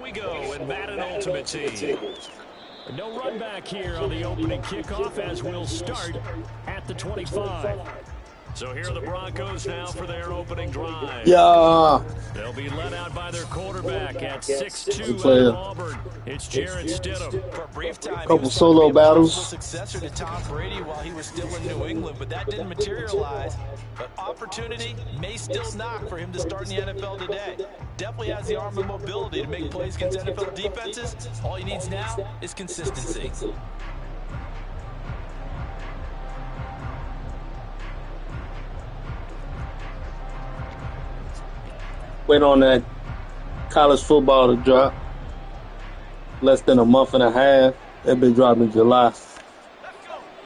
we go in Madden Ultimate Team. No run back here on the opening kickoff as we'll start at the 25. So here are the Broncos now for their opening drive. Yeah. They'll be led out by their quarterback at 6'2" out of Auburn. It's Jarrett Stidham. For a brief time, Couple solo battles. Successor to Tom Brady while he was still in New England, but that didn't materialize. But opportunity may still knock for him to start in the NFL today. Definitely has the arm and mobility to make plays against NFL defenses. All he needs now is consistency. Wait on that college football to drop. Less than a month and a half. That been dropped in July.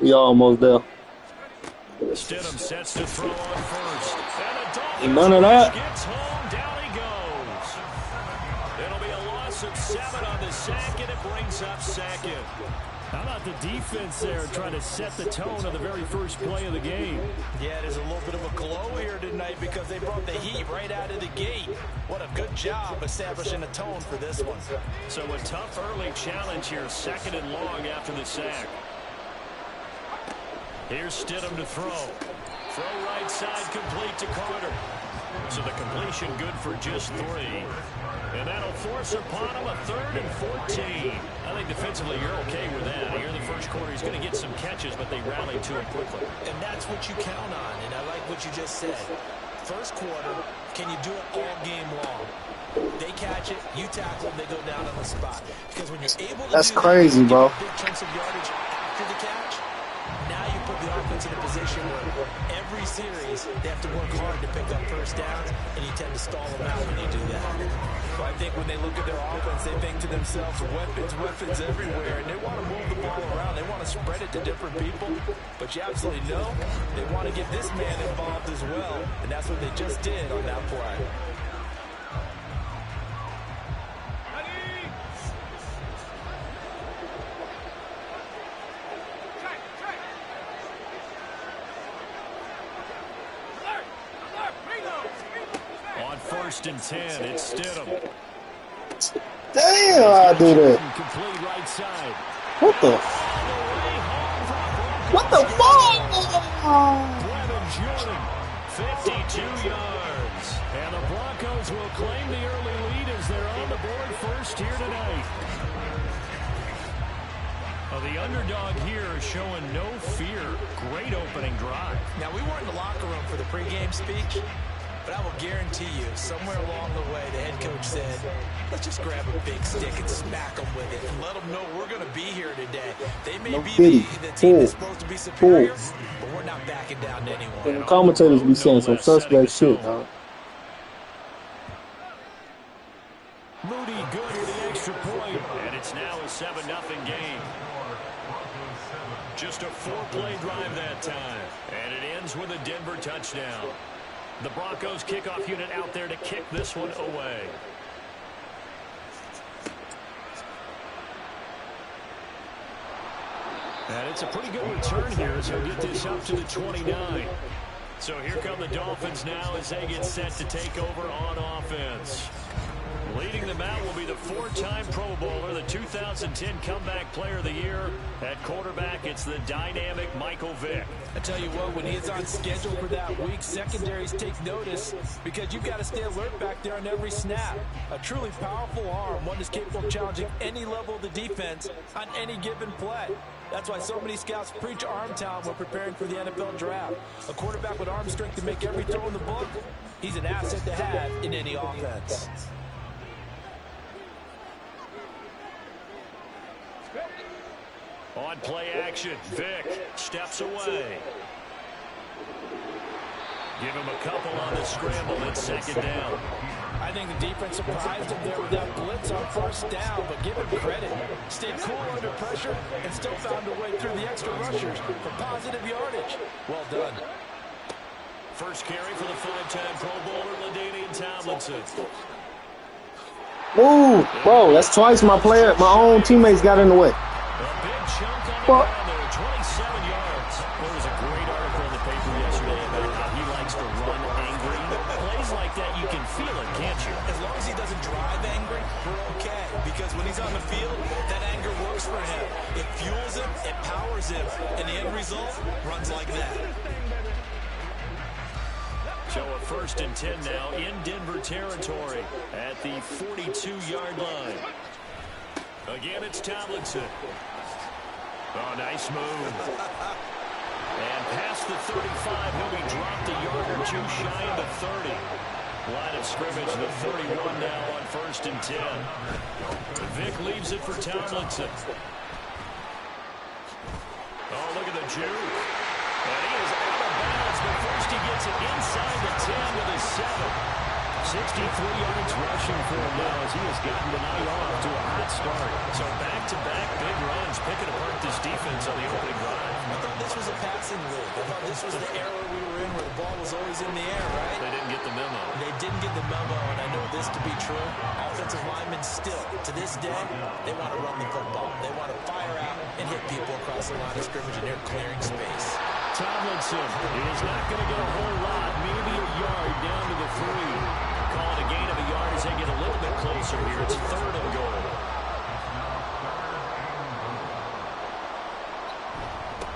We almost there. Stidham sets to throw on first. Ain't none of that. Gets home, down he goes. It'll be a loss of 7 on the sack, and it brings up second. How about the defense there trying to set the tone of the very first play of the game? Yeah, there's a little bit of a glow here tonight because they brought the heat right out of the gate. What a good job establishing a tone for this one. So a tough early challenge here, 2nd and long after the sack. Here's Stidham to throw. Throw right side complete to Carter. So the completion good for just 3. And that'll force upon him a 3rd and 14. I think defensively you're okay with that. Here in the first quarter he's going to get some catches, but they rallied to him quickly. And that's what you count on, and I like what you just said. First quarter, can you do it all game long? They catch it, you tackle, they go down on the spot. Because when you're able to That's crazy, bro. Big chunks of yardage after the catch, now you put the offense in a position where every series they have to work hard to pick up first downs, and you tend to stall them out when you do that. So I think when they look at their offense, they think to themselves, weapons everywhere, and they want to move the ball around. They want to spread it to different people, but you absolutely know they want to get this man involved as well, and that's what they just did on that play. On 1st and 10, it's Stidham. Damn, I do that. Complete right side. What the? What the fuck? Jordan, 52 yards. And the Broncos will claim the early lead as they're on the board first here tonight. The underdog here is showing no fear. Great opening drive. Now, we weren't in the locker room for the pregame speech, but I will guarantee you, somewhere along the way, the head coach said, let's just grab a big stick and smack them with it and let them know we're going to be here today. They may be the team that's supposed to be superior, but we're not backing down to anyone. The commentators be saying some suspect shit, dog. Moody good for the extra point, and it's now a 7-0 game. Just a 4-play drive that time, and it ends with a Denver touchdown. The Broncos kickoff unit out there to kick this one away. And it's a pretty good return here as he'll get this up to the 29. So here come the Dolphins now as they get set to take over on offense. Leading them out will be the 4-time Pro Bowler, the 2010 Comeback Player of the Year. At quarterback, it's the dynamic Michael Vick. I tell you what, when he is on schedule for that week, secondaries take notice because you've got to stay alert back there on every snap. A truly powerful arm, one that's capable of challenging any level of the defense on any given play. That's why so many scouts preach arm talent when preparing for the NFL draft. A quarterback with arm strength to make every throw in the book, he's an asset to have in any offense. On play action, Vick steps away. Give him a couple on the scramble. It's 2nd down. I think the defense surprised him there with that blitz on 1st down, but give him credit. Stayed cool under pressure and still found a way through the extra rushers for positive yardage. Well done. First carry for the 5-time Pro Bowler, LaDainian Tomlinson. Ooh, bro, that's twice my own teammates got in the way. A big chunk on the ground there, 27 yards. There was a great article in the paper yesterday about how he likes to run angry. Plays like that, you can feel it, can't you? As long as he doesn't drive angry, we're okay. because when he's on the field, that anger works for him. It fuels him, it powers him, and the end result runs like that. So a 1st and 10 now in Denver territory at the 42-yard line. Again, it's Tomlinson. Oh, nice move. And past the 35, he'll be dropped a yard or two shy of the 30. Line of scrimmage, the 31 now on 1st and 10. Vic leaves it for Tomlinson. Oh, look at the juke. And he is out of bounds, but first he gets it inside the 10 with a 7. 63 yards rushing for him now as he has gotten the night off to a hot start. So back-to-back big runs, picking apart this defense on the opening drive. I thought this was a passing league. I thought this was the era we were in where the ball was always in the air, right? They didn't get the memo. They didn't get the memo, and I know this to be true. Offensive linemen still, to this day, they want to run the football. They want to fire out and hit people across the line of scrimmage, and they're clearing space. Tomlinson is not going to get a whole lot, maybe a yard down to the 3. Call it a gain of a yard as they get a little bit closer here. It's 3rd and goal.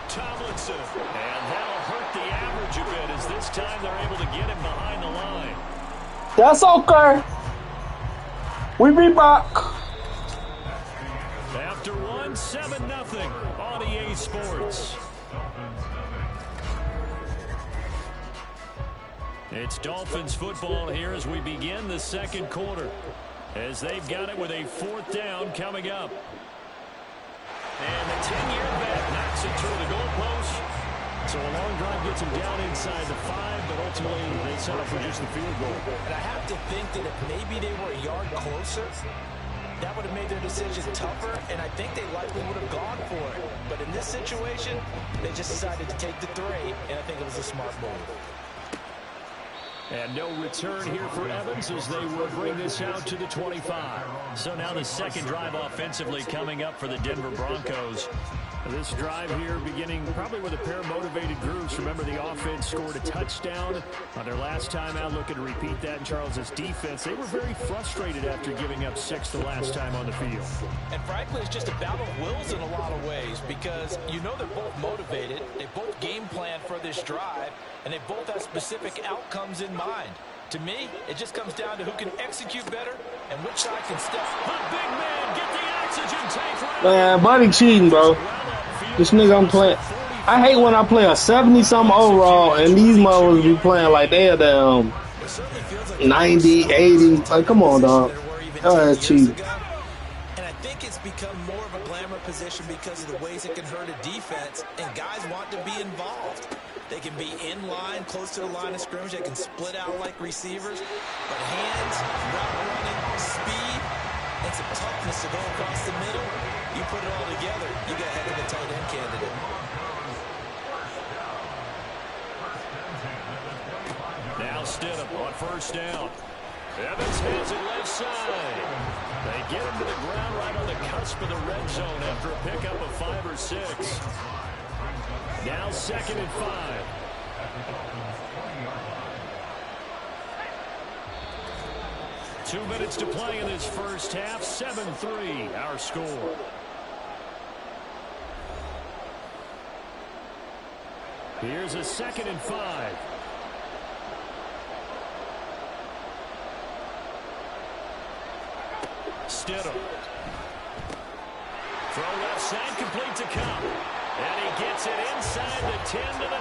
Tomlinson, and that'll hurt the average a bit as this time they're able to get him behind the line. That's okay. We be back. After one, 7-0 on EA Sports. It's Dolphins football here as we begin the 2nd quarter, as they've got it with a 4th down coming up. And the 10-yard back knocks it toward the goalpost. So a long drive gets him down inside the 5, but ultimately they settle for just the field goal. And I have to think that if maybe they were a yard closer, that would have made their decision tougher, and I think they likely would have gone for it. But in this situation, they just decided to take the 3, and I think it was a smart move. And no return here for Evans as they will bring this out to the 25. So now the 2nd drive offensively coming up for the Denver Broncos. This drive here beginning probably with a pair of motivated groups. Remember, the offense scored a touchdown on their last time out. Looking to repeat that in Charles' defense. They were very frustrated after giving up 6 the last time on the field. And frankly, it's just a battle of wills in a lot of ways because you know they're both motivated. They both game plan for this drive, and they both have specific outcomes in mind. To me, it just comes down to who can execute better and which side can step. The big man, get the oxygen tank right. Man, buddy cheating, bro. This nigga I'm playing. I hate when I play a 70-something overall and these motherfuckers be playing like they're damn 90, 80. Like, come on, dog. That's cheating. And I think it's become more of a glamour position because of the ways it can hurt a defense, and guys want to be involved. They can be in line, close to the line of scrimmage. They can split out like receivers. But hands, route running, speed, and some toughness to go across the middle. You put it all together, you got a heck of a tight end candidate. Now Stidham on 1st down. Evans has it left side. They get him to the ground right on the cusp of the red zone after a pickup of 5 or 6. Now 2nd and 5. Two minutes to play in this first half. 7-3 our score. Here's a 2nd and 5. Stidham. Throw left side, complete to Cup. And he gets it inside the 10 to the 9.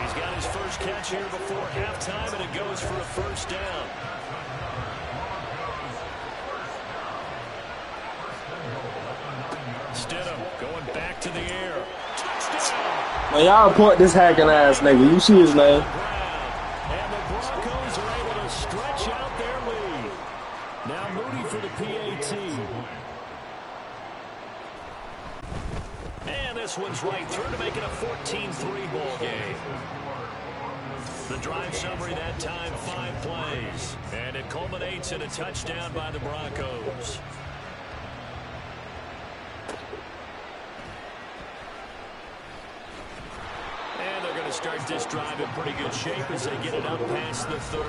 He's got his first catch here before halftime, and it goes for a 1st down. Stidham going back to the air. Touchdown! Man, y'all report this hacking ass nigga. You see his name. And the Broncos are able to stretch out their lead. Now Moody for the PAT. And this one's right through to make it a 14-3 ball game. The drive summary that time, 5 plays. And it culminates in a touchdown by the Broncos. And they're going to start this drive in pretty good shape as they get it up past the 30.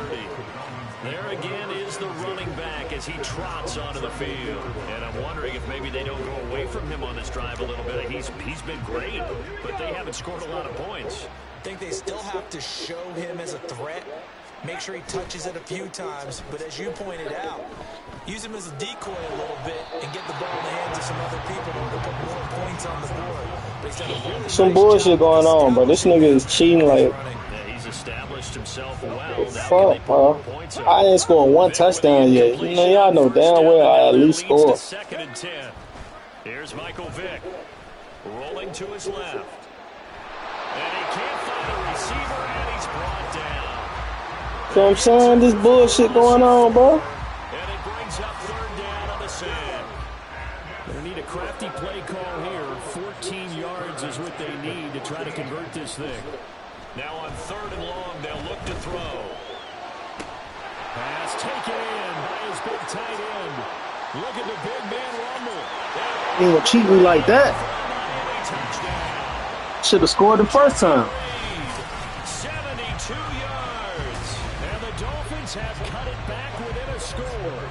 There again is the running back as he trots onto the field. And I'm wondering if maybe they don't go away from him on this drive a little bit. He's been great, but they haven't scored a lot of points. I think they still have to show him as a threat. Make sure he touches it a few times. But as you pointed out, use him as a decoy a little bit and get the ball in the hands of some other people to put more points on the board. But he's done a really Some bullshit going on, bro. This nigga is cheating like. Yeah, he's established himself well. Fuck, bro. I ain't scored one touchdown yet. You know, y'all know damn well I at least scored. Second and 10. Here's Michael Vick rolling to his left. And he can't find a receiver, and he's brought down. So I'm saying this bullshit going on, bro. And it brings up third down on the sand. They need a crafty play call here. 14 yards is what they need to try to convert this thing. Now on third and long, they'll look to throw. Pass taken in by his big tight end. Look at the big man rumble. He ain't gonna cheat me like that. Should have scored the first time. 72 yards. And the Dolphins have cut it back within a score.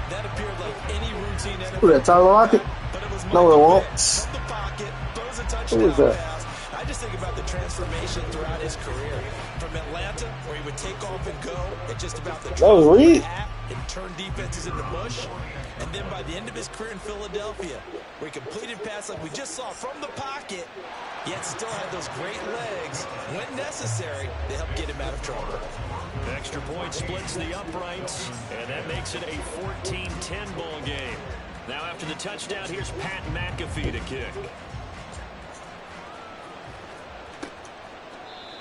That appeared like any routine NFL. Who that, Tyler Lockett? No, it won't. Who is that? I just think about the transformation throughout his career. From Atlanta, where he would take off and go at just about the That was Reed. and turn defenses into mush. And then by the end of his career in Philadelphia, where he completed passes like we just saw from the pocket, yet still had those great legs. When necessary, they help get him out of trouble. Extra point splits the uprights, and that makes it a 14-10 ball game. Now after the touchdown, here's Pat McAfee to kick.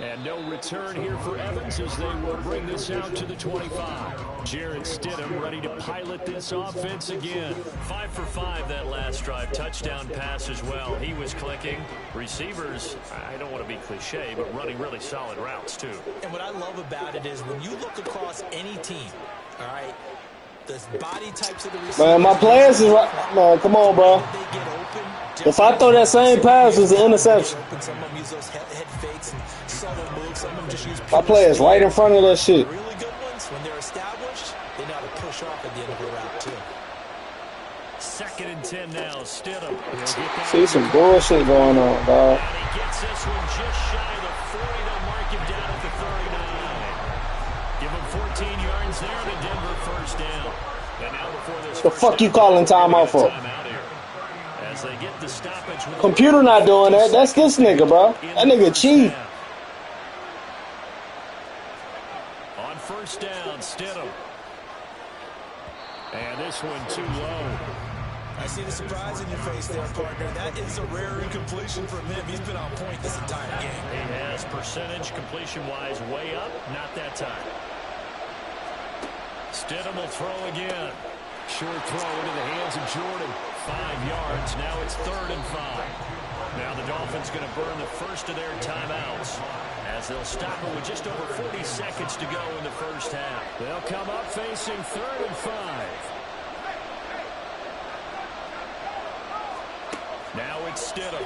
And no return here for Evans as they will bring this out to the 25. Jarrett Stidham ready to pilot this offense again. 5 for 5 that last drive. Touchdown pass as well. He was clicking. Receivers, I don't want to be cliche, but running really solid routes too. And what I love about it is when you look across any team, all right, the body types of the receivers. Man, my players is right. Man, come on, bro. They get open. If I throw that same pass, it's an interception. Some of them use those head fakes and subtle moves. Some of them just use My players right in front of that shit. really good ones, when they're established, they know how to push off at the end of the route, too. Second and 10 now. Stidham. See some bullshit going on, dog. And he gets this one just shy of the 40. They'll mark him down at the 39. Give him 14 yards there and a Denver first down. And now before this The fuck you calling timeout for? As they get the stoppage with Computer not doing that. That's this nigga, bro. That nigga cheat. On first down, Stidham. And this one too low. I see the surprise in your face there, partner. That is a rare incompletion from him. He's been on point this entire game. He has percentage completion-wise way up. Not that time. Stidham will throw again. Short throw into the hands of Jordan. 5 yards. Now it's 3rd and 5. Now the Dolphins going to burn the first of their timeouts as they'll stop it with just over 40 seconds to go in the first half. They'll come up facing 3rd and 5. Now it's Stidham.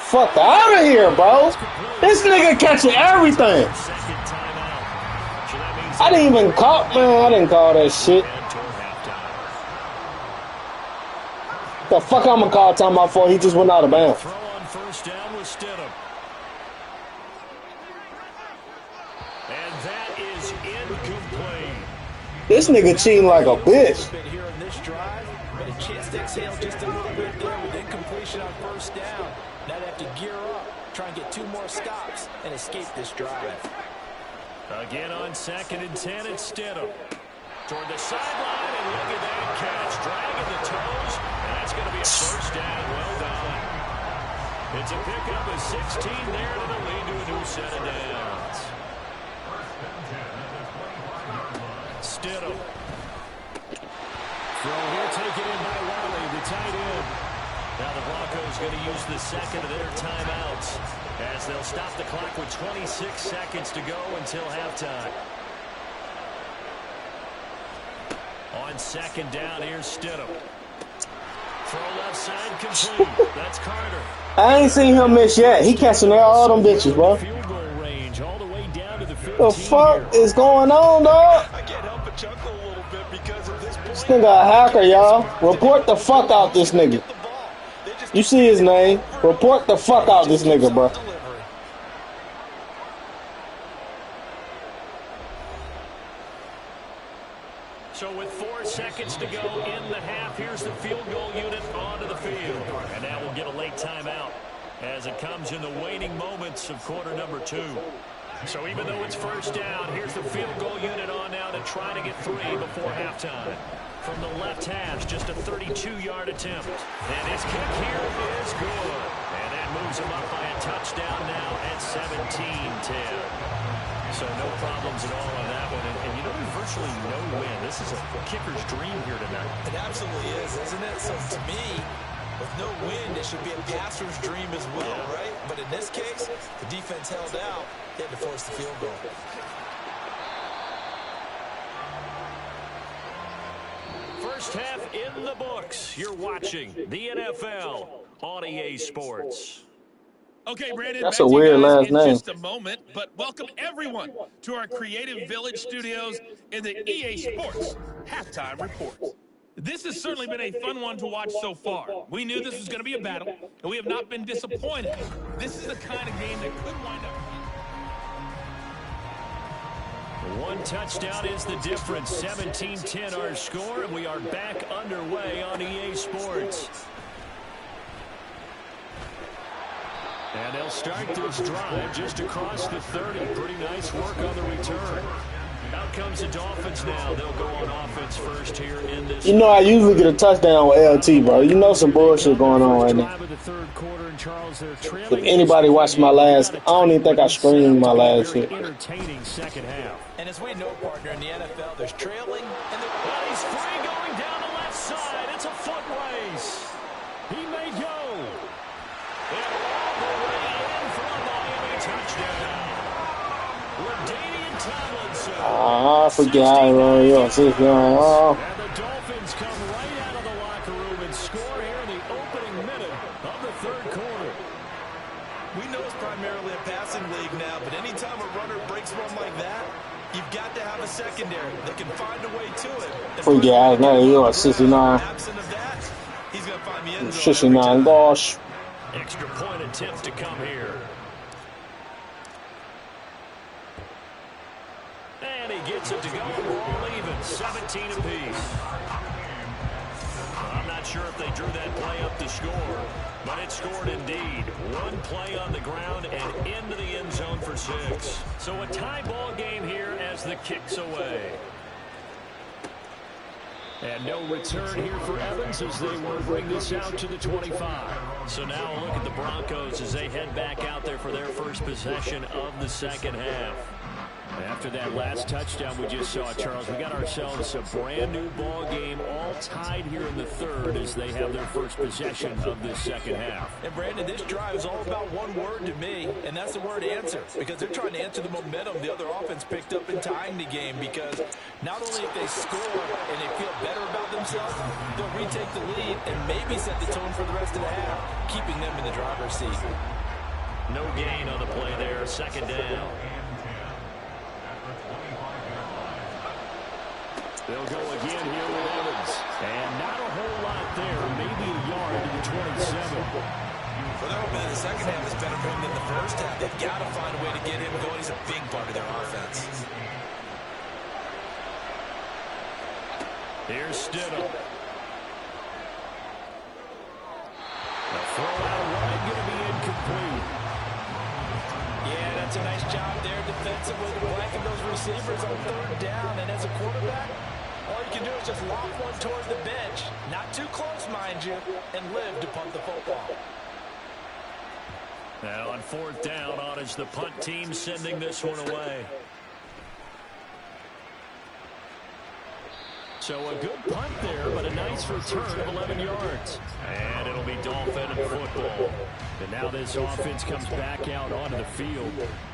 Fuck out of here, bro. This nigga catching everything. Second timeout. So that means I didn't even call, man. I didn't call that shit. The fuck I'm gonna call timeout for? He just went out of bounds. Throw on first down with Stidham. And that is incomplete. This nigga cheating like a bitch. Here in this drive, but a chance to exhale just a little bit there with incompletion on first down. Now they have to gear up, try and get 2 more stops, and escape this drive. Again on 2nd and 10, it's Stidham. Toward the sideline, and look at that catch. Dragging the toes, and that's going to be a first down. Well done. It's a pickup of 16 there to the lead to a new set of downs. Stidham. Throw here taken in by Wiley, the tight end. Now the Broncos going to use the second of their timeouts as they'll stop the clock with 26 seconds to go until halftime. On second down, here's Stidham. Throw left side complete. That's Carter. I ain't seen him miss yet. He catching all them bitches, bro. Field goal range all the way down to the 15 The fuck is going on, dog? I can't help but chuckle a little bit because at this point, This nigga a hacker, y'all. Report the fuck out this nigga. You see his name? Report the fuck out this nigga, bro. So with 4 seconds to go in the half, here's the field goal unit onto the field. And now we'll get a late timeout as it comes in the waning moments of quarter number 2. So even though it's first down, here's the field goal unit on now to try to get 3 before halftime. From the left hash, just a 32-yard attempt. And his kick here is good. And that moves him up by a touchdown now at 17-10. So no problems at all on that one. And you know, there's virtually no win. This is a kicker's dream here tonight. It absolutely is, isn't it? So to me, with no win, it should be a passer's dream as well, right? But in this case, the defense held out. They had to force the field goal. First half in the books. You're watching the NFL on EA Sports. Okay, Brandon, that's a weird last name. Just a moment, but welcome everyone to our Creative Village studios in the EA Sports Halftime Report. This has certainly been a fun one to watch so far. We knew this was going to be a battle, and we have not been disappointed. This is the kind of game that could wind up. One touchdown is the difference. 17-10 our score, and we are back underway on EA Sports. And they'll start this drive just across the 30. Pretty nice work on the return. Out comes the Dolphins now. They'll go on offense first here in this. You know I usually get a touchdown with LT, bro. You know some bullshit going on right now. If anybody watched my last, I don't even think I screened my last hit. Entertaining second half. And as we know, partner, in the NFL, there's trailing and he's free going down the left side. It's a foot race. He may go. And all the way in for a Miami touchdown. LaDainian Tomlinson. I forgot. And the Dolphins come right out of the locker room and score here in the opening minute of the third quarter. we know it's primarily a passing league now, but anytime a runner breaks one like that, you've got to have a secondary that can find a way to it. Free guys, now you're 69. Absent of that, he's going to find the end zone. 69, gosh. Extra point attempt to come here. And he gets it to go. We're all even. 17 apiece. I'm not sure if they drew that play up to score, but it scored indeed. One play on the ground and into the end zone for 6. So a tie ball game here as the kick's away. And no return here for Evans as they will bring this out to the 25. So now a look at the Broncos as they head back out there for their first possession of the second half. After that last touchdown we just saw, Charles, we got ourselves a brand new ball game, all tied here in the third as they have their first possession of this second half. And Brandon, this drive is all about one word to me, and that's the word answer, because they're trying to answer the momentum the other offense picked up in tying the game, because not only if they score and they feel better about themselves, they'll retake the lead and maybe set the tone for the rest of the half, keeping them in the driver's seat. No gain on the play there, second down. They'll go again here with Evans. And not a whole lot there. Maybe a yard to the 27. For their opening, the second half is better for him than the first half. They've got to find a way to get him going. He's a big part of their offense. Here's Stidham. The throw out right going to be incomplete. Yeah, that's a nice job there defensively to blanket those receivers on third down. And as a quarterback, all you can do is just lob one toward the bench. Not too close, mind you, and live to punt the football. Now on fourth down, on is the punt team sending this one away. So a good punt there, but a nice return of 11 yards. And it'll be Dolphin football. And now this offense comes back out onto the field.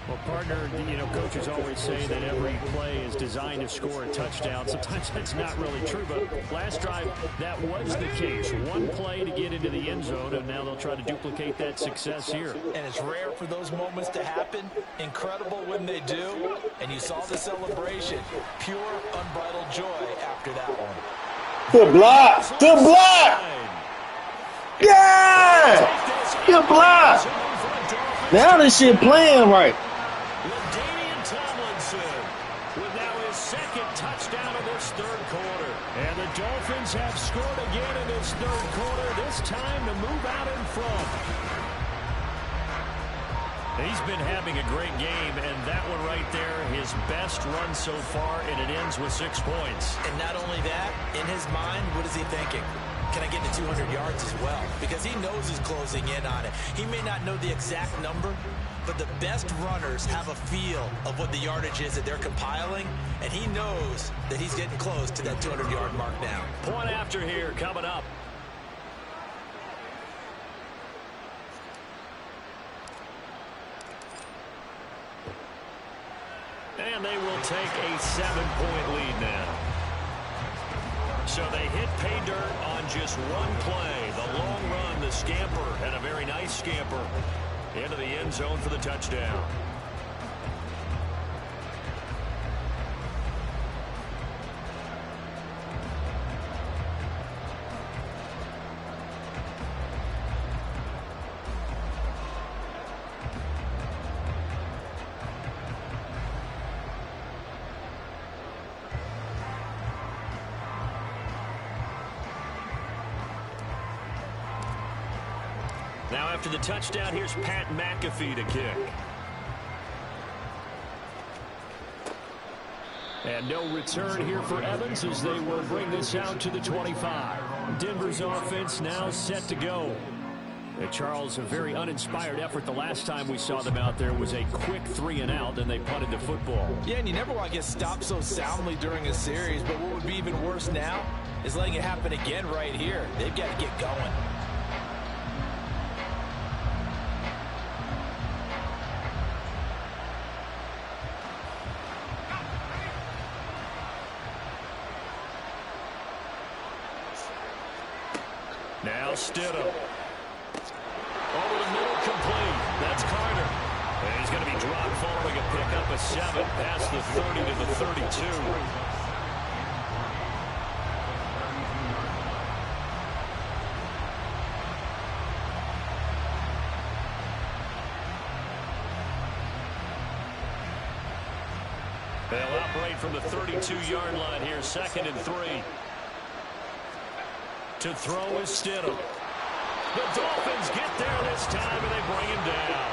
Well, partner, coaches always say that every play is designed to score a touchdown. Sometimes that's not really true, but last drive, that was the case. One play to get into the end zone, and now they'll try to duplicate that success here. And it's rare for those moments to happen. Incredible when they do. And you saw the celebration. Pure, unbridled joy after that one. Good block. Good block. Yeah! Good block. Now this shit playing right. With now his second touchdown of this third quarter. And the Dolphins have scored again in this third quarter, this time to move out in front. He's been having a great game, and that one right there, his best run so far, and it ends with 6 points. And not only that, in his mind, what is he thinking? Can I get to 200 yards as well? Because he knows he's closing in on it. He may not know the exact number, but the best runners have a feel of what the yardage is that they're compiling, and he knows that he's getting close to that 200-yard mark now. Point after here coming up. And they will take a 7-point lead now. So they hit pay dirt on just one play. The long run, the scamper, and a very nice scamper into the end zone for the touchdown. Now after the touchdown, here's Pat McAfee to kick. And no return here for Evans as they will bring this out to the 25. Denver's offense now set to go. Charles, a very uninspired effort. The last time we saw them out there was a quick 3-and-out, and they punted the football. Yeah, and you never want to get stopped so soundly during a series, but what would be even worse now is letting it happen again right here. They've got to get going. Now Stidham. Over the middle, complete. That's Carter. And he's going to be dropped following a pickup of 7 past the 30 to the 32. They'll operate from the 32-yard line here, 2nd and 3. To throw is Stidham. The Dolphins get there this time, and they bring him down.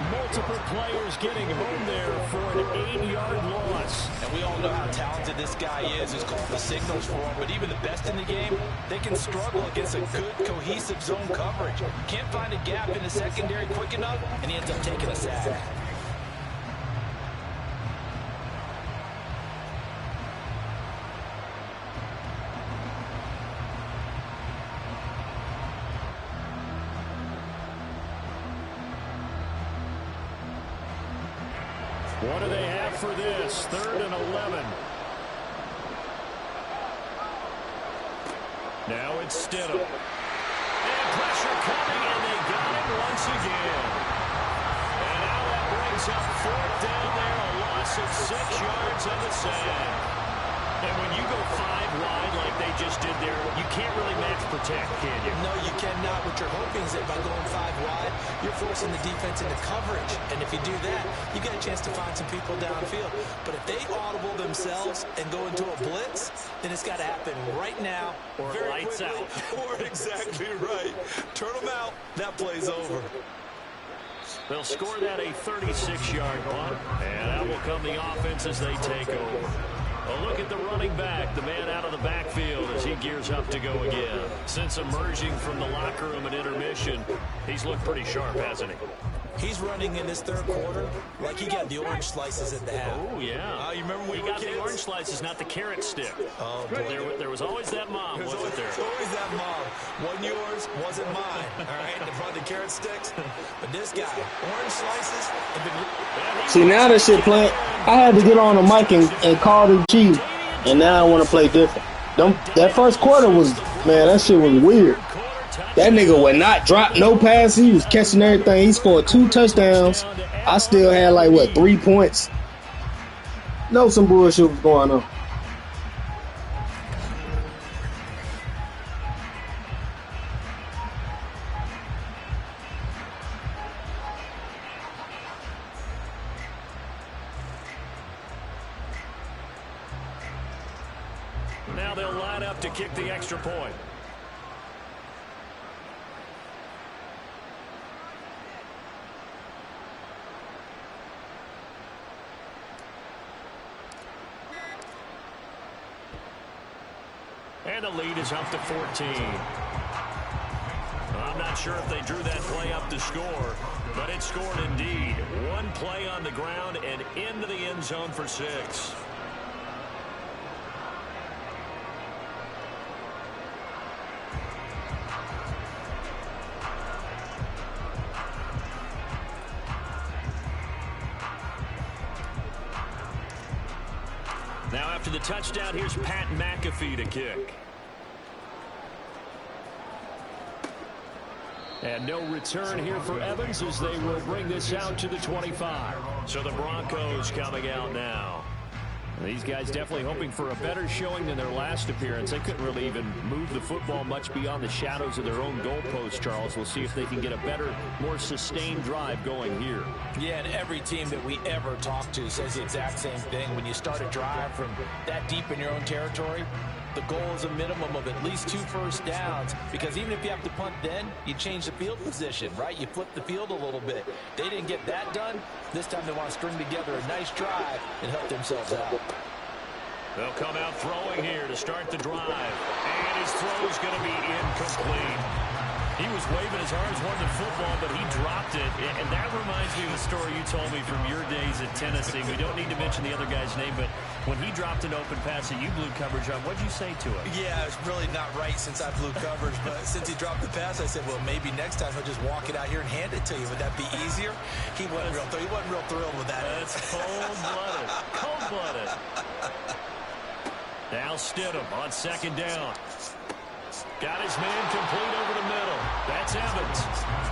Multiple players getting home there for an 8-yard loss. And we all know how talented this guy is. Who's called the signals for him. But even the best in the game, they can struggle against a good, cohesive zone coverage. Can't find a gap in the secondary quick enough, and he ends up taking a sack. What do they have for this? 3rd and 11. Now it's Stidham. And pressure coming, and they got him once again. And now that brings up 4th down there, a loss of 6 yards on the sand. And when you go 5 wide like they just did there, you can't really match protect, can you? No, you cannot. What you're hoping is that by going 5 wide, you're forcing the defense into coverage. And if you do that, you get a chance to find some people downfield. But if they audible themselves and go into a blitz, then it's got to happen right now. Or lights out. Or exactly right. Turn them out. That play's over. They'll score that a 36-yard punt. And out will come the offense as they take over. A look at the running back, the man out of the backfield as he gears up to go again. Since emerging from the locker room at intermission, he's looked pretty sharp, hasn't he? He's running in this third quarter like he got the orange slices at the half. Oh, yeah. You remember when we got the orange slices, not the carrot stick. Oh, boy. There was always that mom, wasn't there? There's always that mom. Wasn't yours, wasn't mine. All right, they brought the carrot sticks. But this guy, orange slices. See, now this shit playing. I had to get on the mic and call the chief, and now I want to play different. That first quarter was, man, that shit was weird. That nigga would not drop no pass. He was catching everything. He scored 2 touchdowns. I still had like, what, 3 points? Know some bullshit was going on. Now they'll line up to kick the extra point. And the lead is up to 14. I'm not sure if they drew that play up to score, but it scored indeed. One play on the ground and into the end zone for 6. Now after the touchdown, here's Pat McAfee to kick. And no return here for Evans as they will bring this out to the 25. So the Broncos coming out now. These guys definitely hoping for a better showing than their last appearance. They couldn't really even move the football much beyond the shadows of their own goalpost, Charles. We'll see if they can get a better, more sustained drive going here. Yeah, and every team that we ever talk to says the exact same thing. When you start a drive from that deep in your own territory, the goal is a minimum of at least 2 first downs, because even if you have to punt then, you change the field position, right? You flip the field a little bit. They didn't get that done. This time they want to string together a nice drive and help themselves out. They'll come out throwing here to start the drive. And his throw is going to be incomplete. He was waving his arms, wanted the football, but he dropped it. And that reminds me of a story you told me from your days at Tennessee. We don't need to mention the other guy's name, but when he dropped an open pass that you blew coverage on, what'd you say to him? Yeah, it's really not right since I blew coverage, but since he dropped the pass, I said, well, maybe next time he'll just walk it out here and hand it to you. Would that be easier? He wasn't real thrilled with that. That's cold-blooded. Cold-blooded. Now Stidham on second down. Got his man complete over the middle. That's Evans.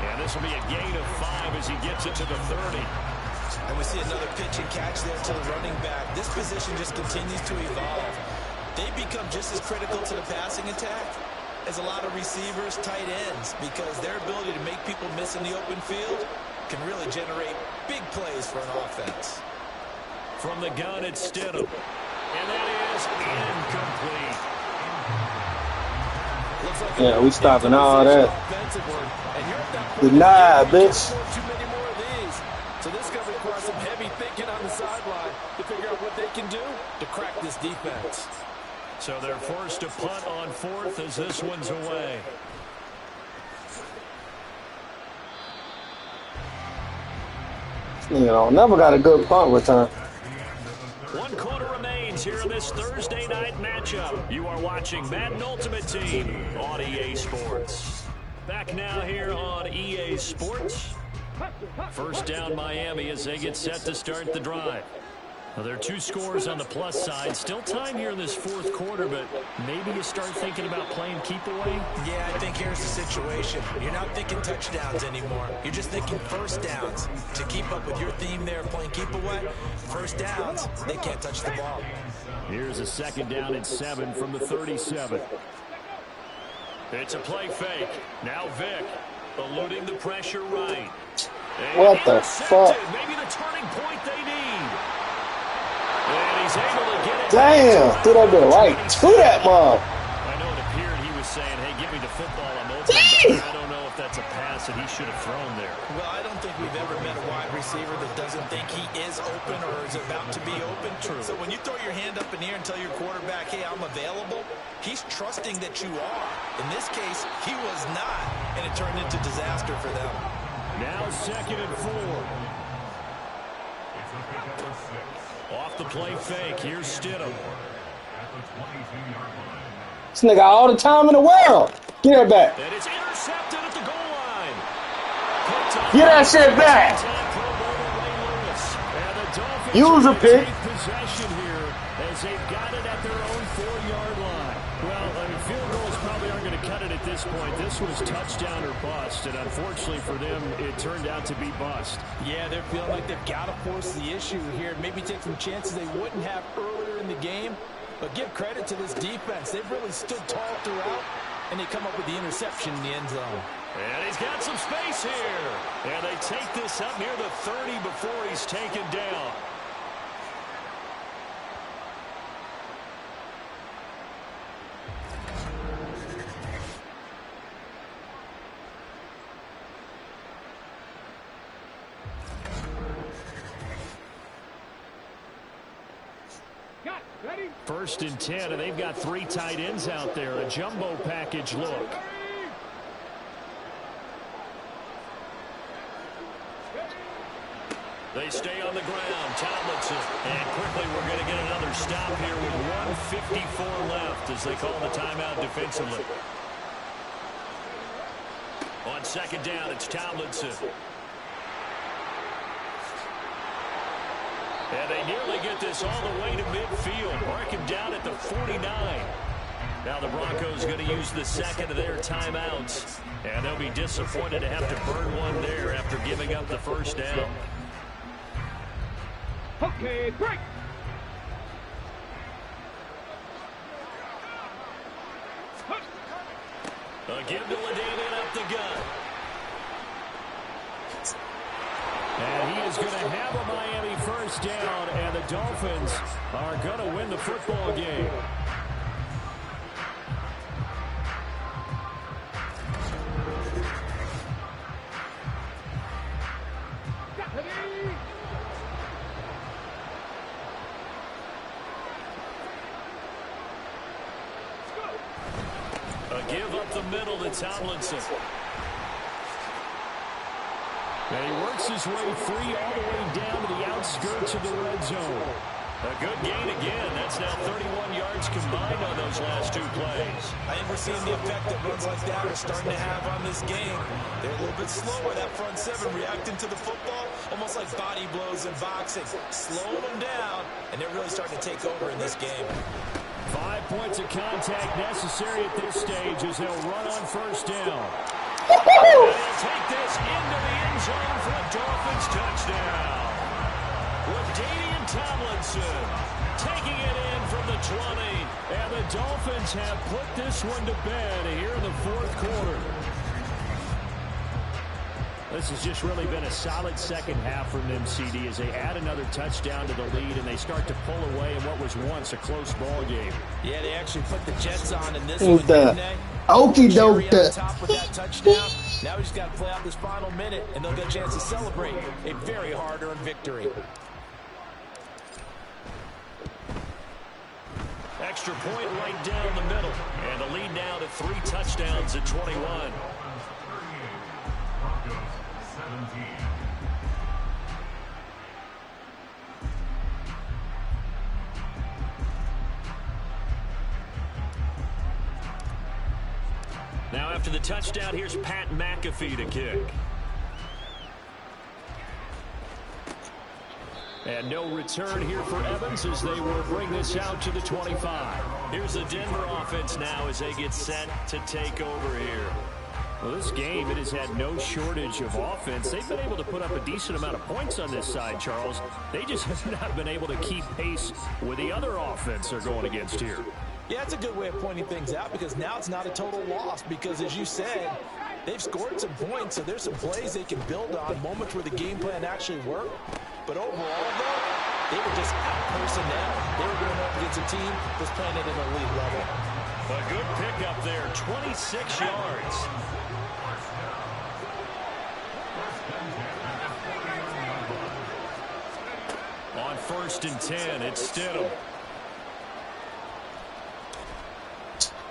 And this will be a gain of 5 as he gets it to the 30. And we see another pitch and catch there to the running back. This position just continues to evolve. They become just as critical to the passing attack as a lot of receivers, tight ends, because their ability to make people miss in the open field can really generate big plays for an offense. From the gun, it's Stidham. And that is incomplete. Yeah, we stopping all that. Deny, bitch. So this is going to require some heavy thinking on the sideline to figure out what they can do to crack this defense. So they're forced to punt on 4th as this one's away. You know, never got a good punt return. 1 quarter remains here in this Thursday night matchup. You are watching Madden Ultimate Team on EA Sports. Back now here on EA Sports. First down Miami as they get set to start the drive. Well, there are 2 scores on the plus side. Still time here in this 4th quarter, but maybe you start thinking about playing keep away? Yeah, I think here's the situation. You're not thinking touchdowns anymore. You're just thinking first downs. To keep up with your theme there, playing keep away, first downs, they can't touch the ball. Here's a second down and 7 from the 37. It's a play fake. Now Vick eluding the pressure right. And what the fuck? Maybe the turning point they need. And he's able to get it. Damn, threw that bit right to that mom. I know it appeared he was saying, hey, give me the football, I'm open. But I don't know if that's a pass that he should have thrown there. Well, I don't think we've ever met a wide receiver that doesn't think he is open or is about to be open. True. So when you throw your hand up in the air and tell your quarterback, hey, I'm available, he's trusting that you are. In this case, he was not, and it turned into disaster for them. Now 2nd and 4. Off the play fake. Here's Stidham. This nigga all the time in the world. Get that back. And it's intercepted at the goal line. Get that shit back. Use a pick. Possession here as they've got it at their own 4-yard line. Well, I mean, field goals probably aren't going to cut it at this point. This was touchdown or bust, and unfortunately for them, it turned out to be bust. Yeah, they're feeling like they've got to force the issue here. Maybe take some chances they wouldn't have earlier in the game. But give credit to this defense. They've really stood tall throughout, and they come up with the interception in the end zone. And he's got some space here. And they take this up near the 30 before he's taken down. First and 10, and they've got 3 tight ends out there. A jumbo package look. They stay on the ground. Tomlinson. And quickly we're going to get another stop here with 1:54 left as they call the timeout defensively. On 2nd down, it's Tomlinson. And they nearly get this all the way to midfield. Mark him down at the 49. Now the Broncos going to use the 2nd of their timeouts. And they'll be disappointed to have to burn one there after giving up the 1st down. Okay, break. Again to LaDainian up the gun. And he is going to have a Miami 1st down, and the Dolphins are going to win the football game. A give up the middle to Tomlinson. And he works his way free all the way down to the outskirts of the red zone. A good gain again. That's now 31 yards combined on those last 2 plays. I think we're seeing the effect that runs like that are starting to have on this game. They're a little bit slower, that front 7, reacting to the football, almost like body blows in boxing. Slowing them down, and they're really starting to take over in this game. 5 points of contact necessary at this stage as they'll run on 1st down. And they'll take this into the end zone for a Dolphins touchdown. LaDainian Tomlinson taking it in from the 20. And the Dolphins have put this one to bed here in the 4th quarter. This has just really been a solid 2nd half from them, CD, as they add another touchdown to the lead and they start to pull away in what was once a close ball game. Yeah, they actually put the Jets on in this one, didn't they? Okie doke. Top with that touchdown. Now we just got to play out this final minute, and they'll get a chance to celebrate a very hard-earned victory. Extra point right down the middle. And the lead now to 3 touchdowns at 21. Now after the touchdown, here's Pat McAfee to kick. And no return here for Evans as they will bring this out to the 25. Here's the Denver offense now as they get set to take over here. Well, this game, it has had no shortage of offense. They've been able to put up a decent amount of points on this side, Charles. They just have not been able to keep pace with the other offense they're going against here. Yeah, that's a good way of pointing things out because now it's not a total loss because, as you said, they've scored some points, so there's some plays they can build on, moments where the game plan actually worked. But overall, though, they were just out-personnel. They were going up against a team that's playing at an elite level. A good pickup there, 26 yards. On 1st and 10, it's Stidham.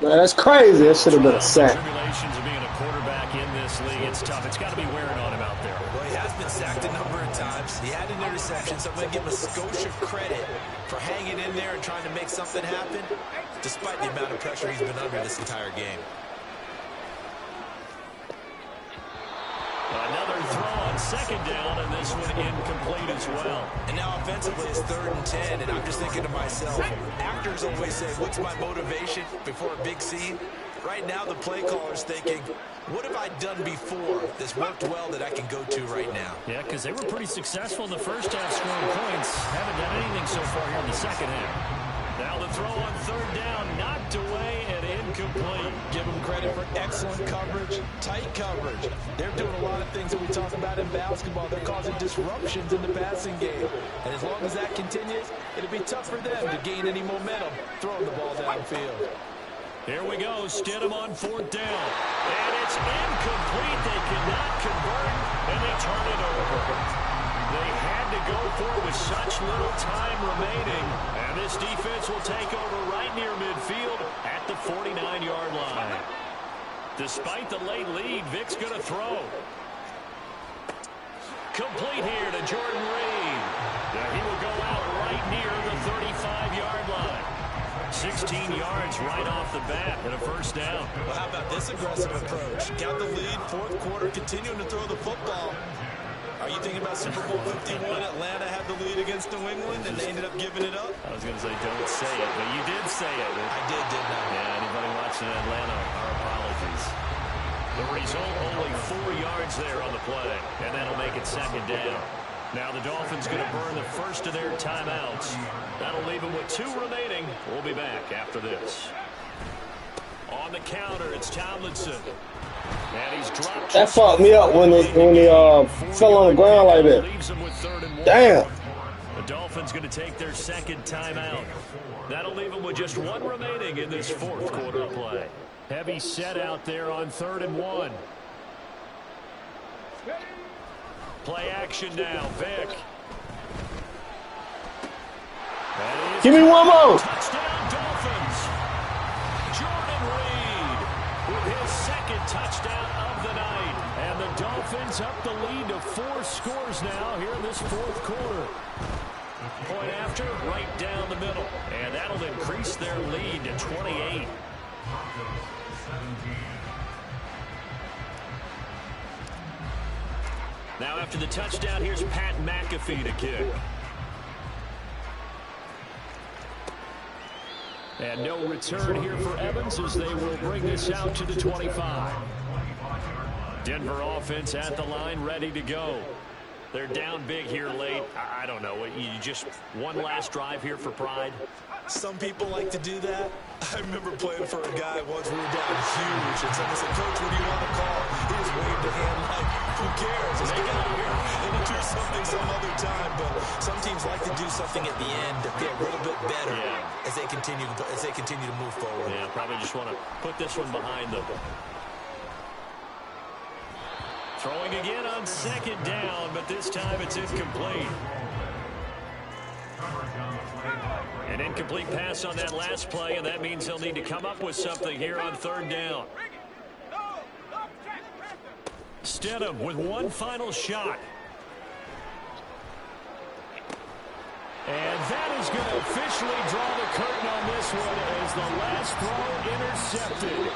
Man, that's crazy. That should have been a sack. Tribulations of being a quarterback in this this league, it's tough. It's got to be wearing on him out there. Well, he has been sacked a number of times. He had an interception, so I'm going to give him a Scotia credit for hanging in there and trying to make something happen, despite the amount of pressure he's been under this entire game. Another throw on second down, and this one incomplete as well. And now offensively it's 3rd and 10, and I'm just thinking to myself, actors always say, what's my motivation before a big scene? Right now the play caller's thinking, what have I done before that's worked well that I can go to right now? Yeah, because they were pretty successful in the first half scoring points. Haven't done anything so far here in the second half. Now the throw on 3rd down, knocked away and incomplete. Give them credit for excellent coverage, tight coverage. They're doing a lot of things that we talk about in basketball. They're causing disruptions in the passing game. And as long as that continues, it'll be tough for them to gain any momentum throwing the ball downfield. Here we go, Stidham on 4th down. And it's incomplete. They cannot convert, and they turn it over. They had to go for it with such little time remaining. And this defense will take over right near midfield at the 49-yard line. Despite the late lead, Vic's going to throw. Complete here to Jordan Reed. He will go out right near the 35-yard line. 16 yards right off the bat and a 1st down. Well, how about this aggressive approach? Got the lead, 4th quarter, continuing to throw the football. Are you thinking about Super Bowl 51? Atlanta had the lead against New England, and they ended up giving it up? I was going to say, don't say it, but you did say it. I did, didn't I? Yeah, anybody watching Atlanta, our apologies. The result, only 4 yards there on the play, and that'll make it 2nd down. Now the Dolphins going to burn the first of their timeouts. That'll leave them with 2 remaining. We'll be back after this. On the counter, it's Tomlinson. And he's dropped. That fucked me up when he fell on the ground like that. Leaves him with 3rd and 1. Damn. The Dolphins going to take their 2nd timeout. That'll leave them with just 1 remaining in this 4th quarter play. Heavy set out there on 3rd and 1. Play action now, Vic. Give me one more. Touchdown, Dolphins. Jordan Reed with his 2nd touchdown of the night. And the Dolphins up the lead to 4 scores now here in this 4th quarter. Point after, right down the middle. And that'll increase their lead to 28. Now after the touchdown, here's Pat McAfee to kick. And no return here for Evans as they will bring this out to the 25. Denver offense at the line, ready to go. They're down big here late. I don't know. You just one last drive here for pride? Some people like to do that. I remember playing for a guy once we were down huge, and someone said, Coach, what do you want to call? He just waved a hand like, who cares? Let's get out of here and do something some other time. But some teams like to do something at the end to feel a little bit better as they continue to move forward. Yeah, probably just want to put this one behind them. Throwing again on 2nd down, but this time it's incomplete. An incomplete pass on that last play, and that means they'll need to come up with something here on 3rd down. Stidham with one final shot. And that is going to officially draw the curtain on this one as the last throw intercepted.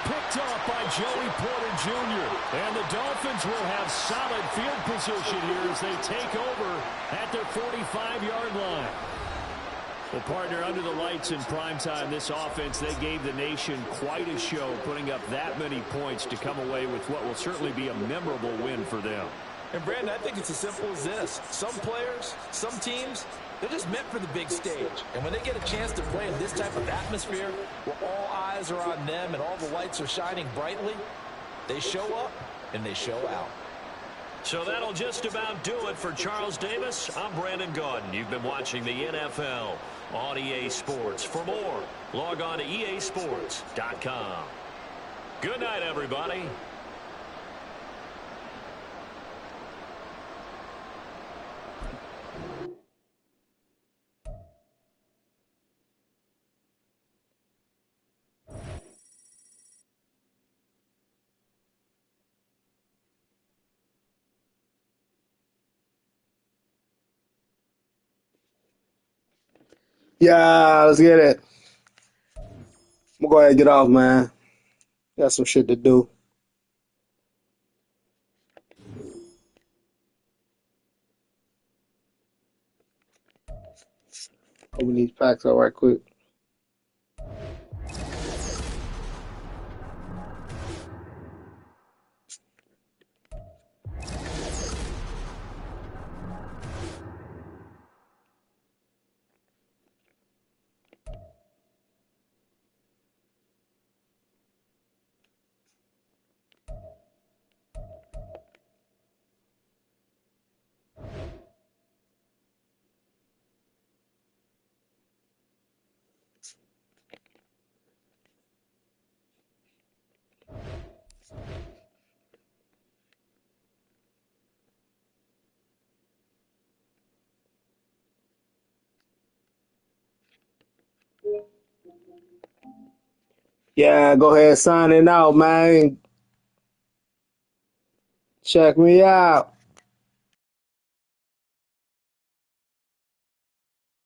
Picked up by Joey Porter Jr. And the Dolphins will have solid field position here as they take over at their 45-yard line. Well, partner, under the lights in primetime, this offense, they gave the nation quite a show, putting up that many points to come away with what will certainly be a memorable win for them. And, Brandon, I think it's as simple as this. Some players, some teams, they're just meant for the big stage. And when they get a chance to play in this type of atmosphere where all eyes are on them and all the lights are shining brightly, they show up and they show out. So that'll just about do it for Charles Davis. I'm Brandon Gaudin. You've been watching the NFL on EA Sports. For more, log on to easports.com. Good night, everybody. Yeah, let's get it. I'm gonna go ahead and get off, man. Got some shit to do. Open these packs up right quick. Yeah, go ahead, sign it out, man. Check me out.